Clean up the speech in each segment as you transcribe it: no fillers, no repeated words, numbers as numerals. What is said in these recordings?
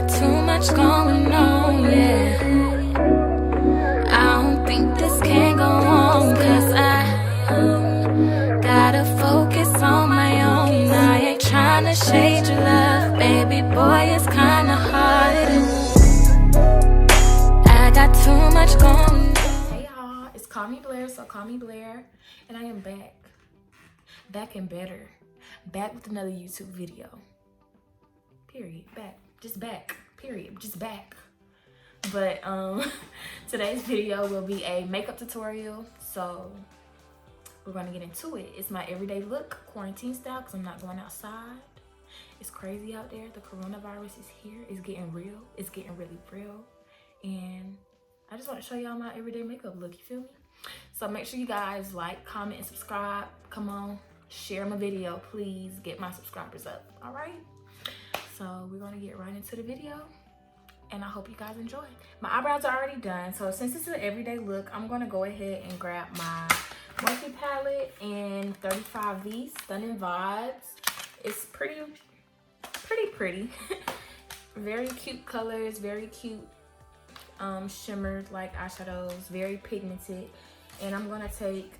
got too much going on, yeah. I don't think this can go on, cause I gotta focus on my own. I ain't tryna shade your love, baby boy, it's kinda hard. I got too much going on. Hey y'all, it's Call Me Blair, so call me Blair, and I am back. Back and better. Back with another YouTube video. Period. Back. Just back. Period. Just back. But today's video will be a makeup tutorial, so we're gonna get into it. It's my everyday look, quarantine style, because I'm not going outside. It's crazy out there. The coronavirus is here. It's getting real. It's getting really real. And I just want to show y'all my everyday makeup look, you feel me? So make sure you guys like, comment, and subscribe. Come on, share my video, please. Get my subscribers up, all right? So we're gonna get right into the video, and I hope you guys enjoy. My eyebrows are already done, so since it's an everyday look, I'm gonna go ahead and grab my Morphe palette in 35V Stunning Vibes. It's pretty. Very cute colors, very cute shimmered like eyeshadows, very pigmented. And I'm gonna take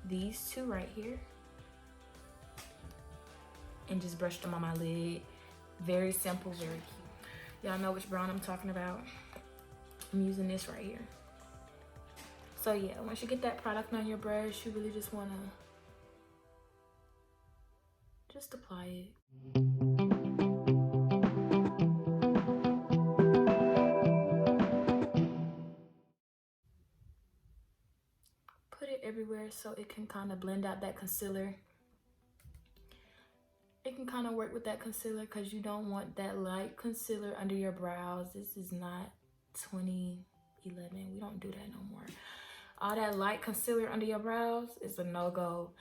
these two right here and just brush them on my lid. Very simple, very cute. Y'all know which brown I'm talking about. I'm using this right here. So yeah, once you get that product on your brush, you really just wanna just apply it. Put it everywhere so it can kind of blend out that concealer. It can kind of work with that concealer because you don't want that light concealer under your brows. This is not 2011. We don't do that no more. All that light concealer under your brows is a no-go.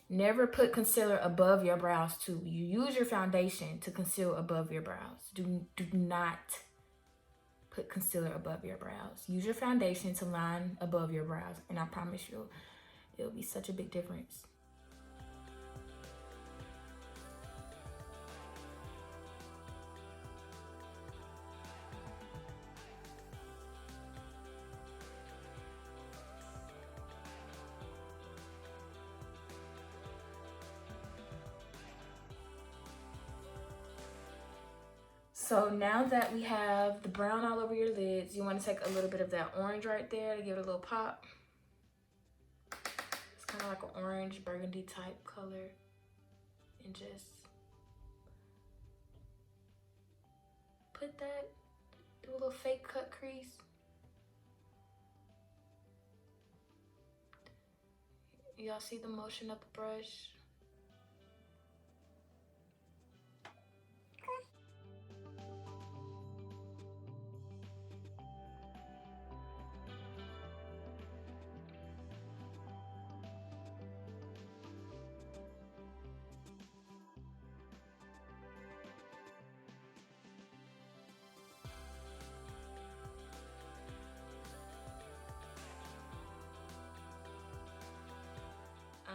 Never put concealer above your brows too. You use your foundation to conceal above your brows. Do not put concealer above your brows. Use your foundation to line above your brows, and I promise you, it'll be such a big difference. So now that we have the brown all over your lids, you want to take a little bit of that orange right there to give it a little pop. It's kind of like an orange burgundy type color. And just put that, do a little fake cut crease. Y'all see the motion of the brush?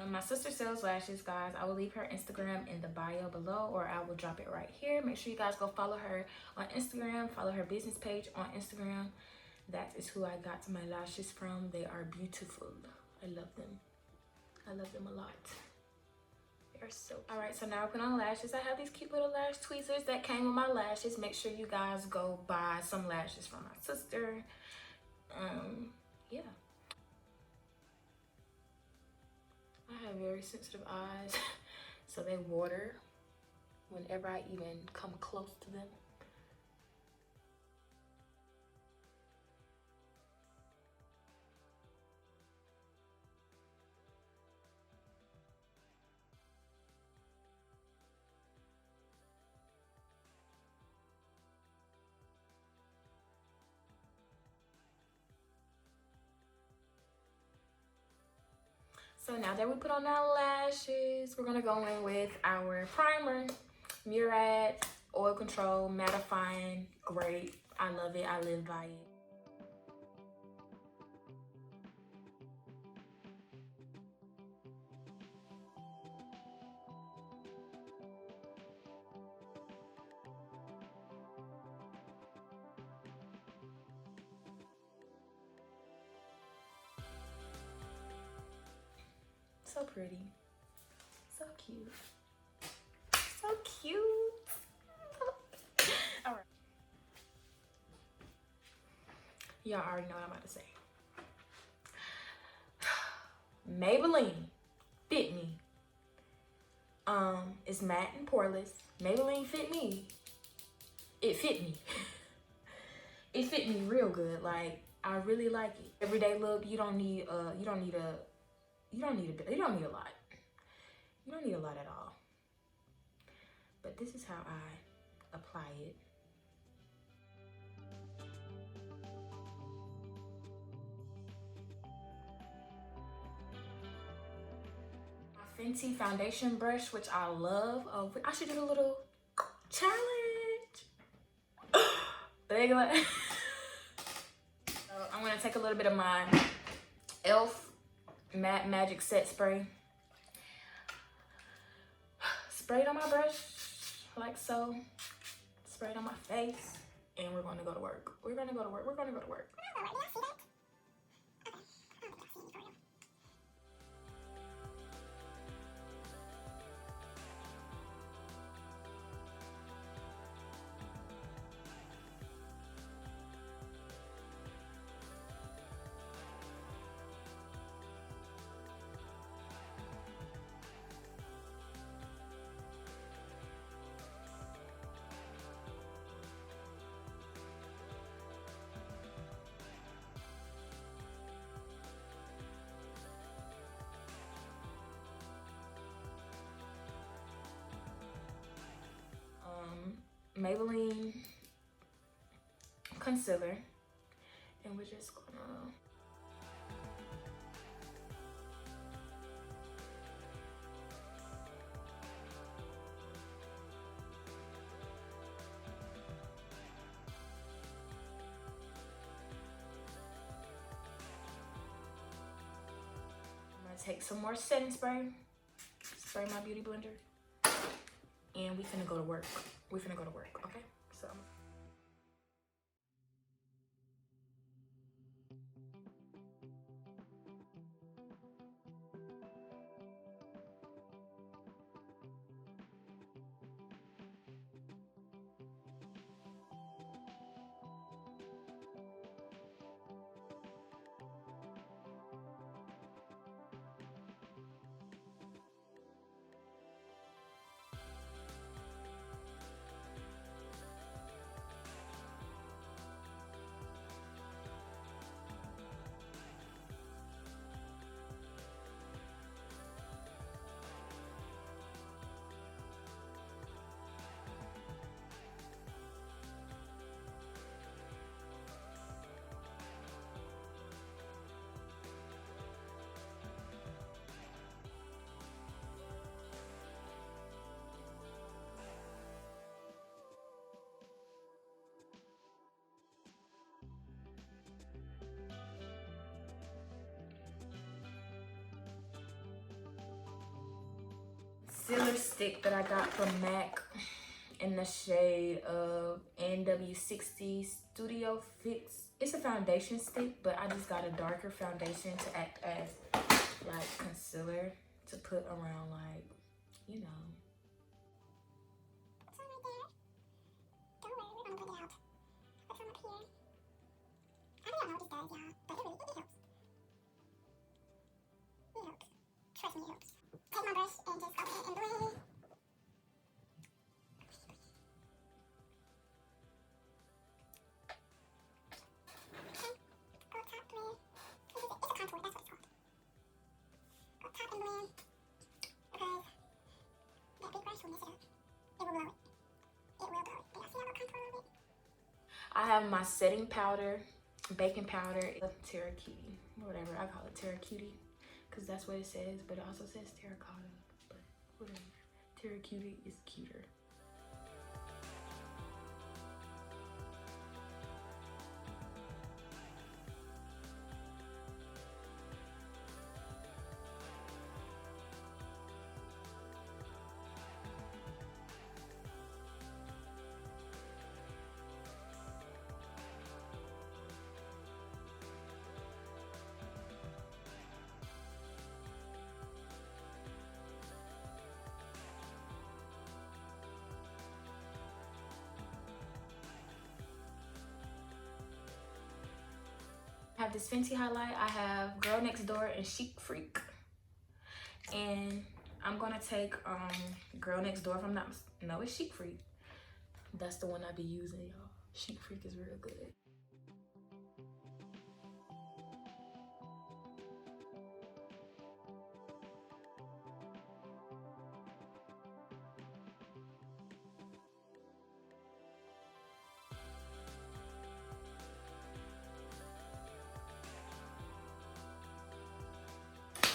My sister sells lashes, guys. I will leave her Instagram in the bio below, or I will drop it right here. Make sure you guys go follow her on Instagram. Follow her business page on Instagram. That is who I got my lashes from. They are beautiful. I love them. I love them a lot. They are so cute. All right, so now I put on lashes. I have these cute little lash tweezers that came with my lashes. Make sure you guys go buy some lashes from my sister. Yeah. I have very sensitive eyes, so they water whenever I even come close to them. So now that we put on our lashes, we're gonna go in with our primer, Murad Oil Control Mattifying. Great, I love it, I live by it. So pretty. So cute. So cute. All right. Y'all already know what I'm about to say. Maybelline Fit Me. It's matte and poreless. Maybelline Fit Me. It fit me. It fit me real good. Like, I really like it. Everyday look. You don't need a lot. You don't need a lot at all. But this is how I apply it. My Fenty foundation brush, which I love. Oh, I should do a little challenge. Big one. So I'm gonna take a little bit of my e.l.f. Matte Magic Set Spray. Spray it on my brush, like so. Spray it on my face, and we're gonna go to work. We're gonna go to work. We're gonna go to work. Maybelline concealer, and we're just gonna take some more setting spray, spray my beauty blender, and we finna go to work. We finna go to work, okay? So. Concealer stick that I got from MAC in the shade of NW60 Studio Fix. It's a foundation stick, but I just got a darker foundation to act as like concealer to put around, like, you know. Trust me, it helps. Take my brush and just go ahead and blend. Okay, go top blend. It's a contour, that's what it's called. Go top and blend, because that big brush will mess it up. It will blow it. It will blow it. But y'all see how I contour a little bit? I have my setting powder, baking powder, Terra Cutie, whatever, I call it Terra Cutie. Because that's what it says, but it also says terracotta, but whatever. Terra Cutie is cuter. have this Fenty highlight. I have Girl Next Door and Chic Freak. And I'm gonna take Girl Next Door from that. No, it's Chic Freak. That's the one I be using, y'all. Chic Freak is real good.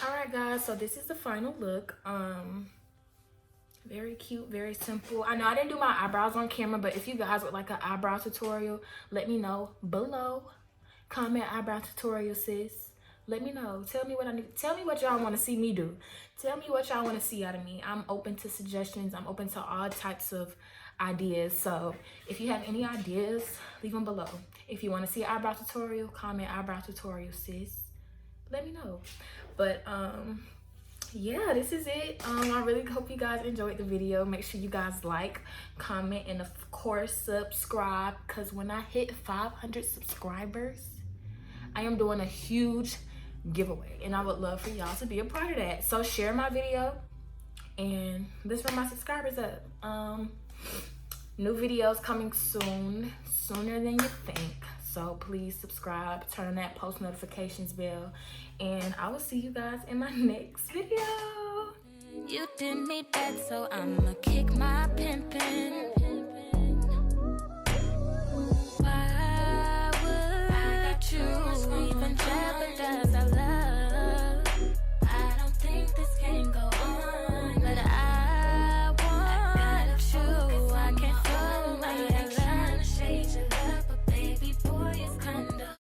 Alright guys, so this is the final look. Very cute, very simple. I know I didn't do my eyebrows on camera, but if you guys would like an eyebrow tutorial, let me know below. Comment eyebrow tutorial, sis. Let me know. Tell me what I need. Tell me what y'all want to see me do. Tell me what y'all want to see out of me. I'm open to suggestions. I'm open to all types of ideas. So if you have any ideas, leave them below. If you want to see an eyebrow tutorial, comment eyebrow tutorial, sis. Let me know. But yeah, this is it. I really hope you guys enjoyed the video. Make sure you guys like, comment, and of course subscribe, because when I hit 500 subscribers, I am doing a huge giveaway, and I would love for y'all to be a part of that. So share my video and let's run my subscribers up. New videos coming soon, sooner than you think. So please subscribe, turn on that post notifications bell, and I will see you guys in my next video. You did me bad, so I'ma kick my pimpin'.